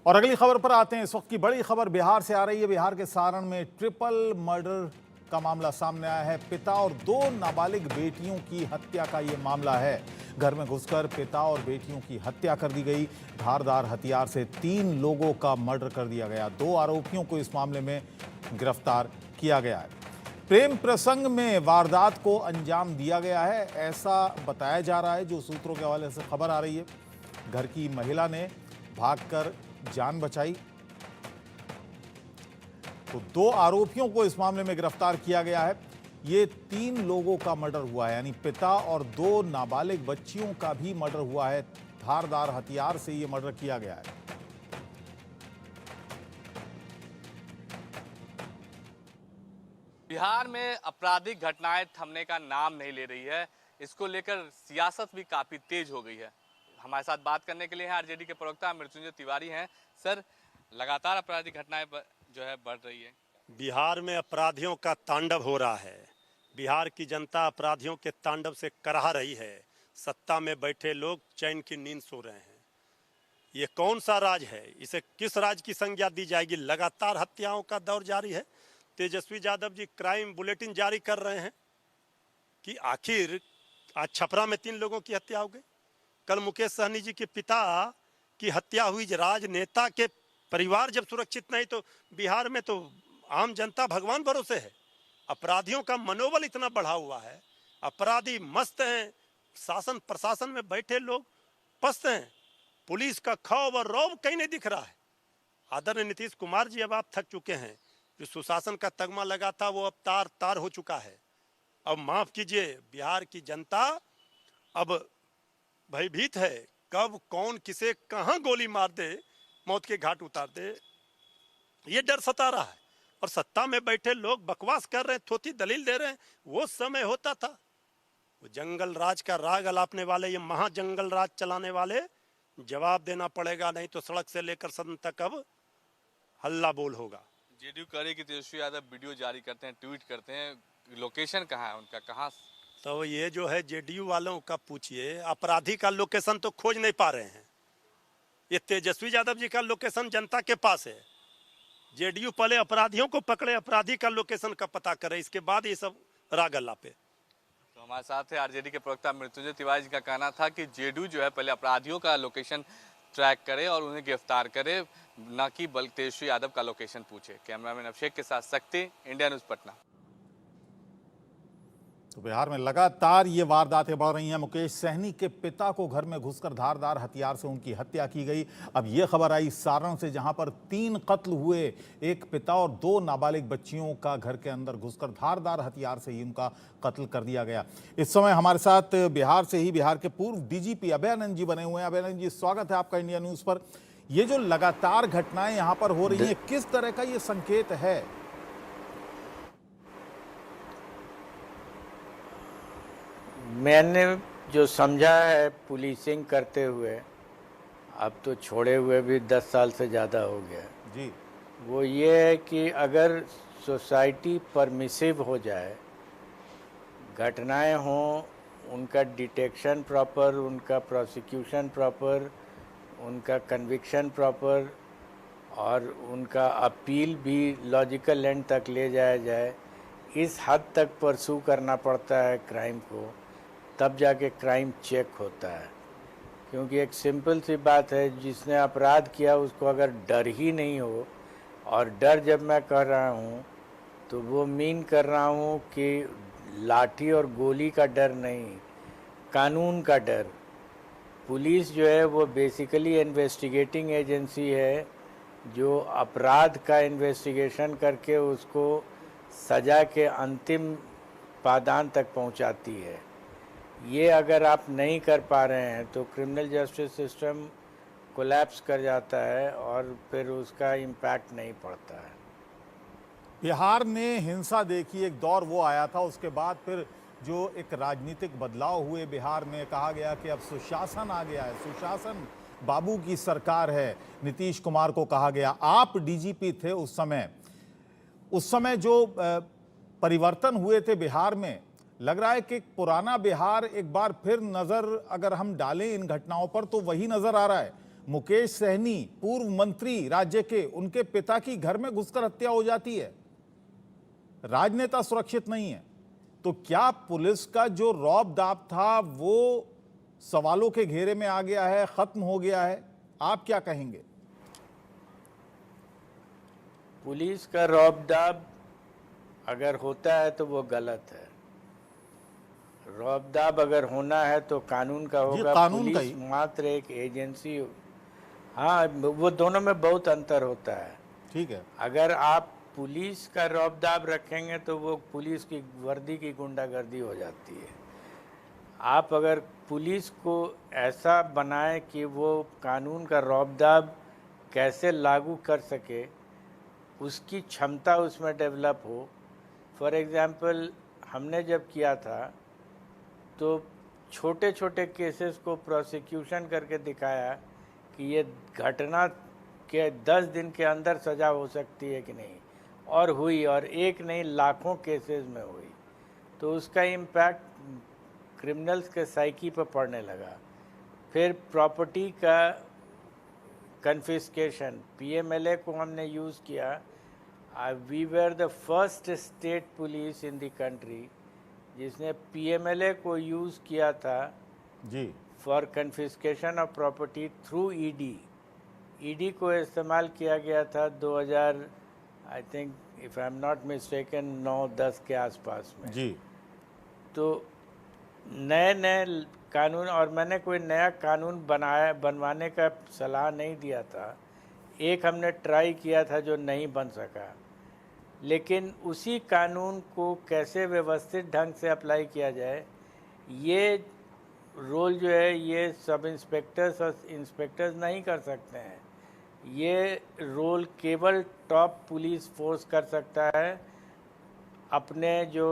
और अगली खबर पर आते हैं। इस वक्त की बड़ी खबर बिहार से आ रही है। बिहार के सारण में ट्रिपल मर्डर का मामला सामने आया है। पिता और दो नाबालिग बेटियों की हत्या का यह मामला है। घर में घुसकर पिता और बेटियों की हत्या कर दी गई। धारदार हथियार से 3 लोगों का मर्डर कर दिया गया। 2 आरोपियों को इस मामले में गिरफ्तार किया गया है। प्रेम प्रसंग में वारदात को अंजाम दिया गया है, ऐसा बताया जा रहा है। जो सूत्रों के हवाले से खबर आ रही है, घर की महिला ने भागकर जान बचाई। तो 2 आरोपियों को इस मामले में गिरफ्तार किया गया है। ये 3 लोगों का मर्डर हुआ है, यानी पिता और 2 नाबालिग बच्चियों का भी मर्डर हुआ है। धारदार हथियार से ये मर्डर किया गया है। बिहार में आपराधिक घटनाएं थमने का नाम नहीं ले रही है। इसको लेकर सियासत भी काफी तेज हो गई है। हमारे साथ बात करने के लिए हैं आरजेडी के प्रवक्ता मृत्युंजय तिवारी हैं। सर, लगातार आपराधिक घटनाएं जो है बढ़ रही है। बिहार में अपराधियों का तांडव हो रहा है। बिहार की जनता अपराधियों के तांडव से कराह रही है। सत्ता में बैठे लोग चैन की नींद सो रहे हैं। ये कौन सा राज है? इसे किस राज की संज्ञा दी जाएगी? लगातार हत्याओं का दौर जारी है। तेजस्वी यादव जी क्राइम बुलेटिन जारी कर रहे हैं कि आखिर आज छपरा में 3 लोगों की हत्या हो गई। कल मुकेश सहनी जी के पिता की हत्या हुई। राजनेता के परिवार जब सुरक्षित नहीं, तो बिहार में तो आम जनता भगवान भरोसे है। अपराधियों का मनोबल इतना बढ़ा हुआ है, अपराधी मस्त हैं, शासन प्रशासन में बैठे लोग पस्त हैं। पुलिस का खौफ और रौब कहीं नहीं दिख रहा है। आदरणीय नीतीश कुमार जी, अब आप थक चुके हैं। जो सुशासन का तगमा लगा था वो अब तार तार हो चुका है। अब माफ कीजिए, बिहार की जनता अब भयभीत है। कब कौन किसे कहां गोली मार दे, मौत के घाट उतार दे, ये डर सता रहा है। और सत्ता में बैठे लोग बकवास कर रहे हैं, थोथी दलील दे रहे हैं। वो समय होता था, वो जंगल राज का राग अलापने वाले, ये महाजंगल राज चलाने वाले जवाब देना पड़ेगा, नहीं तो सड़क से लेकर सदन तक अब हल्ला बोल होगा। जेडीयू कह रही कि तेजस्वी यादव वीडियो जारी करते हैं, ट्वीट करते हैं। लोकेशन कहाँ है उनका? कहाँ? तो ये जो है जेडीयू वालों का पूछिए, अपराधी का लोकेशन तो खोज नहीं पा रहे हैं। ये तेजस्वी यादव जी का लोकेशन जनता के पास है। जेडीयू पहले अपराधियों को पकड़े, अपराधी का लोकेशन का पता करे, इसके बाद ये सब राग अल्लाह पे। तो हमारे साथ है आरजेडी के प्रवक्ता मृत्युंजय तिवारी जी का कहना था कि जेडीयू जो है पहले अपराधियों का लोकेशन ट्रैक करे और उन्हें गिरफ्तार करे, न कि बल्कि तेजस्वी यादव का लोकेशन पूछे। कैमरामैन अभिषेक के साथ शक्ति, इंडिया न्यूज़ पटना। तो बिहार में लगातार ये वारदातें बढ़ रही हैं। मुकेश सहनी के पिता को घर में घुसकर धारदार हथियार से उनकी हत्या की गई। अब ये खबर आई सारण से, जहां पर 3 कत्ल हुए। एक पिता और 2 नाबालिग बच्चियों का घर के अंदर घुसकर धारदार हथियार से ही उनका कत्ल कर दिया गया। इस समय हमारे साथ बिहार से ही बिहार के पूर्व डीजीपी अभय आनंद जी बने हुए हैं। अभय आनंद जी, स्वागत है आपका इंडिया न्यूज पर। ये जो लगातार घटनाएं यहाँ पर हो रही है, किस तरह का ये संकेत है? मैंने जो समझा है पुलिसिंग करते हुए, अब तो छोड़े हुए भी 10 साल से ज़्यादा हो गया जी, वो ये है कि अगर सोसाइटी परमिसिव हो जाए, घटनाएं हों, उनका डिटेक्शन प्रॉपर, उनका प्रोसिक्यूशन प्रॉपर, उनका कन्विक्शन प्रॉपर और उनका अपील भी लॉजिकल एंड तक ले जाया जाए, इस हद तक परसू करना पड़ता है क्राइम को, तब जाके क्राइम चेक होता है। क्योंकि एक सिंपल सी बात है, जिसने अपराध किया उसको अगर डर ही नहीं हो, और डर जब मैं कह रहा हूँ तो वो मीन कर रहा हूँ कि लाठी और गोली का डर नहीं, कानून का डर। पुलिस जो है वो बेसिकली इन्वेस्टिगेटिंग एजेंसी है, जो अपराध का इन्वेस्टिगेशन करके उसको सज़ा के अंतिम पायदान तक पहुंचाती है। ये अगर आप नहीं कर पा रहे हैं तो क्रिमिनल जस्टिस सिस्टम कोलैप्स कर जाता है और फिर उसका इम्पैक्ट नहीं पड़ता है। बिहार ने हिंसा देखी, एक दौर वो आया था। उसके बाद फिर जो एक राजनीतिक बदलाव हुए बिहार में, कहा गया कि अब सुशासन आ गया है, सुशासन बाबू की सरकार है। नीतीश कुमार को कहा गया, आप डीजीपी थे उस समय जो परिवर्तन हुए थे बिहार में, लग रहा है कि पुराना बिहार एक बार फिर नजर अगर हम डालें इन घटनाओं पर तो वही नजर आ रहा है। मुकेश सहनी पूर्व मंत्री राज्य के, उनके पिता की घर में घुसकर हत्या हो जाती है। राजनेता सुरक्षित नहीं है, तो क्या पुलिस का जो रौब दाब था वो सवालों के घेरे में आ गया है, खत्म हो गया है? आप क्या कहेंगे? पुलिस का रौब-दाब अगर होता है तो वो गलत है। रौब-दाब अगर होना है तो कानून का होगा। कानून का पुलिस ही। मात्र एक एजेंसी। हाँ, वो दोनों में बहुत अंतर होता है। ठीक है। अगर आप पुलिस का रौब-दाब रखेंगे तो वो पुलिस की वर्दी की गुंडागर्दी हो जाती है। आप अगर पुलिस को ऐसा बनाएं कि वो कानून का रौब-दाब कैसे लागू कर सके, उसकी क्षमता उसमें डेवलप हो। फॉर एग्ज़ाम्पल, हमने जब किया था तो छोटे छोटे केसेस को प्रोसिक्यूशन करके दिखाया कि ये घटना के 10 दिन के अंदर सज़ा हो सकती है कि नहीं, और हुई, और एक नहीं लाखों केसेस में हुई। तो उसका इम्पैक्ट क्रिमिनल्स के साइकी पर पड़ने लगा। फिर प्रॉपर्टी का कन्फिस्केशन, पीएमएलए को हमने यूज़ किया। We were the first state police in the country जिसने पीएमएलए को यूज़ किया था जी। For confiscation of property through ED. ED को इस्तेमाल किया गया था 2000, I think if I am not mistaken, 9-10 के आसपास में। जी। तो नए नए कानून, और मैंने कोई नया कानून बनवाने का सलाह नहीं दिया था। एक हमने ट्राई किया था जो नहीं बन सका, लेकिन उसी कानून को कैसे व्यवस्थित ढंग से अप्लाई किया जाए, ये रोल जो है ये सब इंस्पेक्टर्स और इंस्पेक्टर्स नहीं कर सकते हैं। ये रोल केवल टॉप पुलिस फोर्स कर सकता है। अपने जो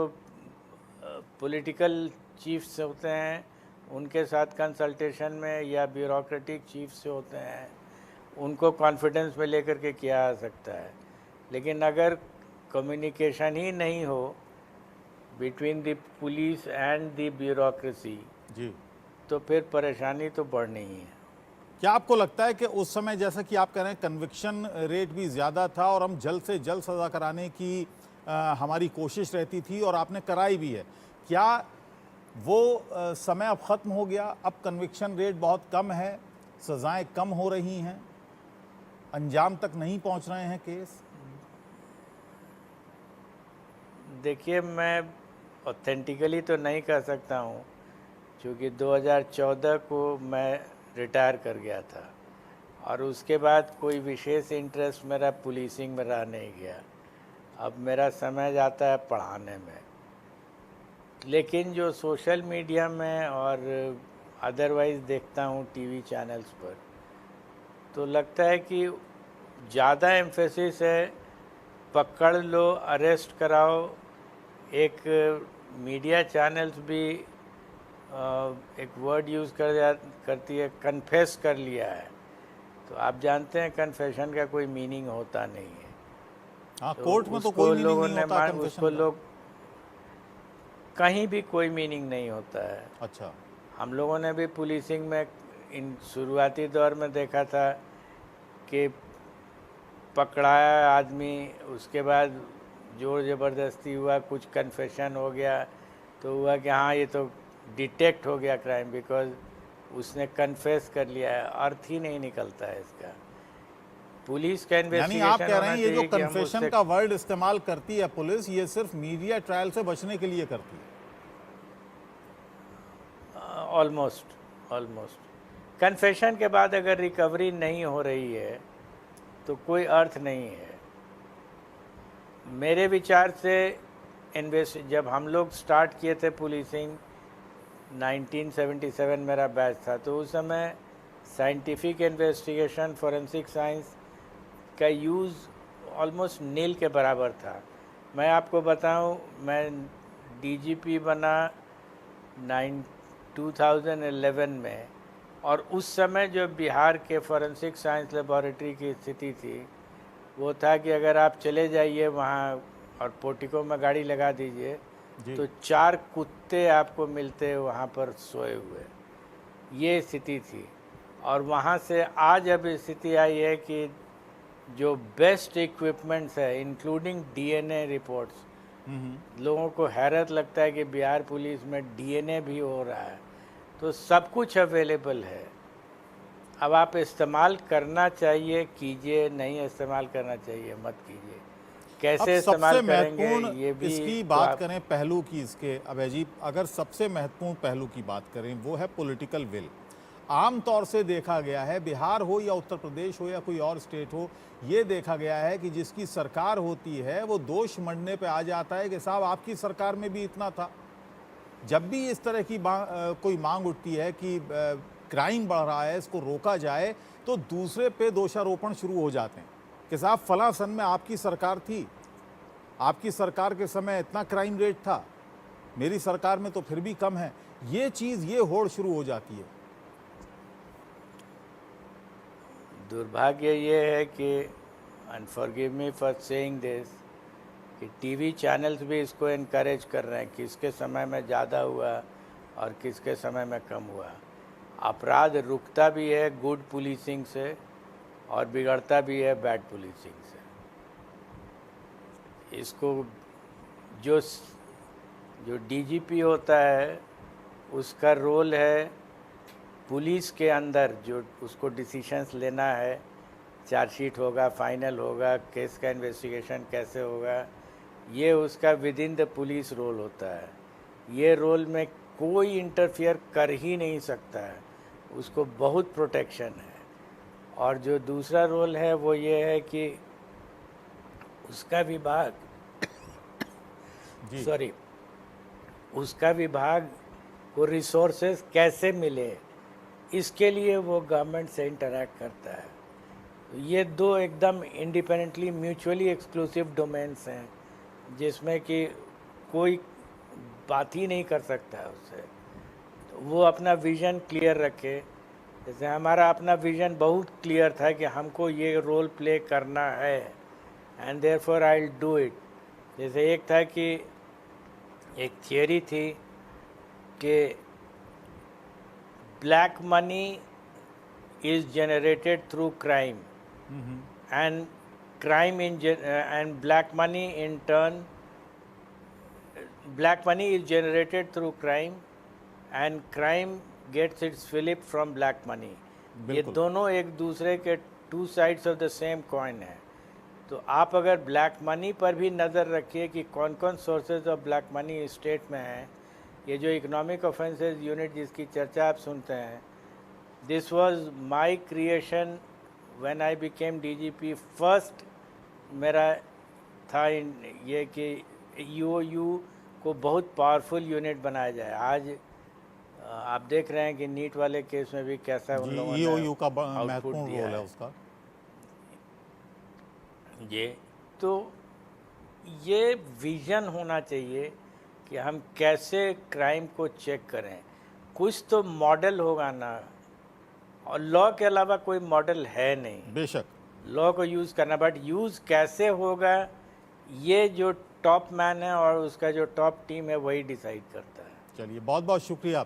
पॉलिटिकल चीफ्स होते हैं उनके साथ कंसल्टेशन में, या ब्यूरोक्रेटिक चीफ से होते हैं, उनको कॉन्फिडेंस में लेकर के किया जा सकता है। लेकिन अगर कम्युनिकेशन ही नहीं हो between the police and the bureaucracy, जी। तो फिर परेशानी तो बढ़नी ही है। क्या आपको लगता है कि उस समय, जैसा कि आप कह रहे हैं, कन्विक्शन रेट भी ज़्यादा था और हम जल्द से जल्द सज़ा कराने की हमारी कोशिश रहती थी और आपने कराई भी है, क्या वो समय अब ख़त्म हो गया? अब कन्विक्शन रेट बहुत कम है, सज़ाएं कम हो रही हैं, अंजाम तक नहीं पहुंच रहे हैं केस? देखिए, मैं ऑथेंटिकली तो नहीं कह सकता हूँ, क्योंकि 2014 को मैं रिटायर कर गया था और उसके बाद कोई विशेष इंटरेस्ट मेरा पुलिसिंग में रह नहीं गया। अब मेरा समय जाता है पढ़ाने में। लेकिन जो सोशल मीडिया में और अदरवाइज़ देखता हूँ टीवी चैनल्स पर, तो लगता है कि ज़्यादा एम्फेसिस है पकड़ लो, अरेस्ट कराओ। एक मीडिया चैनल्स भी एक वर्ड यूज़ करती है, कन्फेस कर लिया है। तो आप जानते हैं कन्फेशन का कोई मीनिंग होता नहीं है। हाँ, कोर्ट में तो कोई मीनिंग नहीं होता कन्फेशन उसको का। लोग कहीं भी कोई मीनिंग नहीं होता है। अच्छा। हम लोगों ने भी पुलिसिंग में इन शुरुआती दौर में देखा था कि पकड़ाया आदमी, उसके बाद जोर ज़बरदस्ती हुआ, कुछ कन्फेशन हो गया, तो हुआ कि हाँ ये तो डिटेक्ट हो गया क्राइम, बिकॉज उसने कन्फेस कर लिया है। अर्थ ही नहीं निकलता है इसका। पुलिस का यानी इन्वेस्टिगेशन आप कह रहे हैं ये जो कि हम कन्फेशन उससे- का वर्ड इस्तेमाल करती है पुलिस, ये सिर्फ मीडिया ट्रायल से बचने के लिए करती है? ऑलमोस्ट कन्फेशन के बाद अगर रिकवरी नहीं हो रही है तो कोई अर्थ नहीं है। मेरे विचार से जब हम लोग स्टार्ट किए थे पुलिसिंग, 1977 मेरा बैच था, तो उस समय साइंटिफिक इन्वेस्टिगेशन, फोरेंसिक साइंस का यूज़ ऑलमोस्ट नील के बराबर था। मैं आपको बताऊं, मैं डीजीपी बना 2011 में, और उस समय जो बिहार के फोरेंसिक साइंस लेबॉरेटरी की स्थिति थी वो था कि अगर आप चले जाइए वहाँ और पोर्टिको में गाड़ी लगा दीजिए तो 4 कुत्ते आपको मिलते वहाँ पर सोए हुए। ये स्थिति थी। और वहाँ से आज अब स्थिति आई है कि जो बेस्ट इक्विपमेंट्स है इंक्लूडिंग डीएनए रिपोर्ट्स, लोगों को हैरत लगता है कि बिहार पुलिस में डीएनए भी हो रहा है, तो सब कुछ अवेलेबल है। अब आप इस्तेमाल करना चाहिए कीजिए, नहीं इस्तेमाल करना चाहिए मत कीजिए। कैसे अब इस्तेमाल सबसे करेंगे महत्वपूर्ण ये भी इसकी तो बात आप- करें पहलू की, इसके अभय जी अगर सबसे महत्वपूर्ण पहलू की बात करें वो है पॉलिटिकल विल। आमतौर से देखा गया है, बिहार हो या उत्तर प्रदेश हो या कोई और स्टेट हो, ये देखा गया है कि जिसकी सरकार होती है वो दोष मढ़ने पे आ जाता है कि साहब आपकी सरकार में भी इतना था। जब भी इस तरह की कोई मांग उठती है कि क्राइम बढ़ रहा है, इसको रोका जाए, तो दूसरे पे दोषारोपण शुरू हो जाते हैं कि साहब फलां सन में आपकी सरकार थी, आपकी सरकार के समय इतना क्राइम रेट था, मेरी सरकार में तो फिर भी कम है। ये चीज़, ये होड़ शुरू हो जाती है। दुर्भाग्य ये है कि अनफॉरगिव मी फॉर सेइंग दिस कि टीवी चैनल्स भी इसको इनकरेज कर रहे हैं, किसके समय में ज़्यादा हुआ और किसके समय में कम हुआ। अपराध रुकता भी है गुड पुलिसिंग से और बिगड़ता भी है बैड पुलिसिंग से। इसको जो डीजीपी होता है उसका रोल है पुलिस के अंदर जो उसको डिसीशंस लेना है, चार्जशीट होगा, फाइनल होगा, केस का इन्वेस्टिगेशन कैसे होगा, ये उसका within the police role होता है। ये रोल में कोई इंटरफियर कर ही नहीं सकता है, उसको बहुत प्रोटेक्शन है। और जो दूसरा रोल है वो ये है कि उसका विभाग उसका विभाग को रिसोर्सेज कैसे मिले, इसके लिए वो गवर्नमेंट से इंटरैक्ट करता है। ये दो एकदम इंडिपेंडेंटली म्यूचुअली एक्सक्लूसिव डोमेन्स हैं जिसमें कि कोई बात ही नहीं कर सकता है उससे। तो वो अपना विज़न क्लियर रखे। जैसे हमारा अपना विज़न बहुत क्लियर था कि हमको ये रोल प्ले करना है and therefore I will do it. जैसे एक था कि एक थियरी थी कि black money is generated through crime and black money in turn black money is generated through crime and crime gets its fillip from black money। ये दोनों एक दूसरे के two sides of the same coin है। तो आप अगर black money पर भी नज़र रखिए कि कौन कौन sources of black money state में हैं। ये जो इकोनॉमिक ऑफेंसेस यूनिट जिसकी चर्चा आप सुनते हैं, this was my creation when I became DGP. First मेरा था ये कि ईओयू को बहुत पावरफुल यूनिट बनाया जाए। आज आप देख रहे हैं कि नीट वाले केस में भी कैसा उन लोगों ने ईओयू का आउटपुट महत्वपूर्ण दिया रोल है उसका। ये विजन होना चाहिए कि हम कैसे क्राइम को चेक करें। कुछ तो मॉडल होगा ना, और लॉ के अलावा कोई मॉडल है नहीं। बेशक लॉ को यूज़ करना, बट यूज़ कैसे होगा ये जो टॉप मैन है और उसका जो टॉप टीम है वही डिसाइड करता है। चलिए, बहुत बहुत शुक्रिया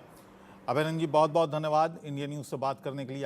अभय नंद जी, बहुत बहुत धन्यवाद इंडिया न्यूज़ से बात करने के लिए।